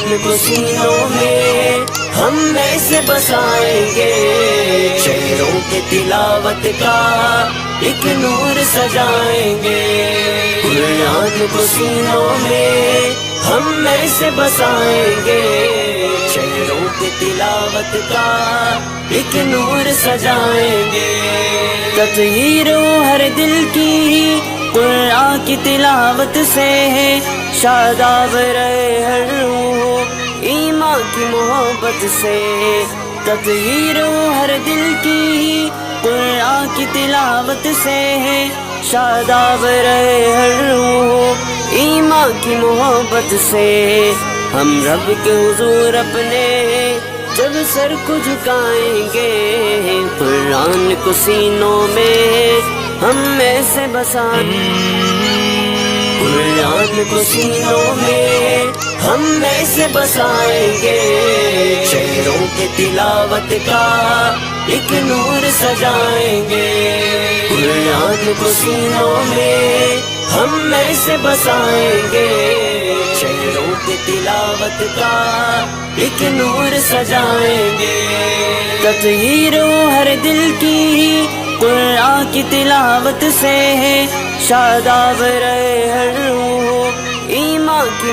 कुरान को सीनों में हम ऐसे बसाएंगे, शहरों के तिलावत का एक नूर सजाएंगे। कुरान को सीनों में हम ऐसे बसाएंगे, शहरों के तिलावत का एक नूर सजाएंगे। तत्हीरो हर दिल की कुरान की तिलावत से है, शादाब रहे हर रूह ईमान की मोहब्बत से। तत्हीरो हर दिल की कुरान की तिलावत से है, शादाब रहे हर रूह ईमान की मोहब्बत से। हम रब के हुजूर अपने जब सर को झुकाएंगे, कुरान को सीनों में हम ऐसे बसाएंगे। कुरान को सीनों में हम ऐसे बसाएंगे, शहरों के तिलावत का एक नूर सजाएंगे। कुरान को सीनों में हम ऐसे बसाएंगे, शहरों के तिलावत का एक नूर सजाएंगे। तत्हीरो हर दिल की कुरान की तिलावत से है, शादाब रहे हर रूह ईमान की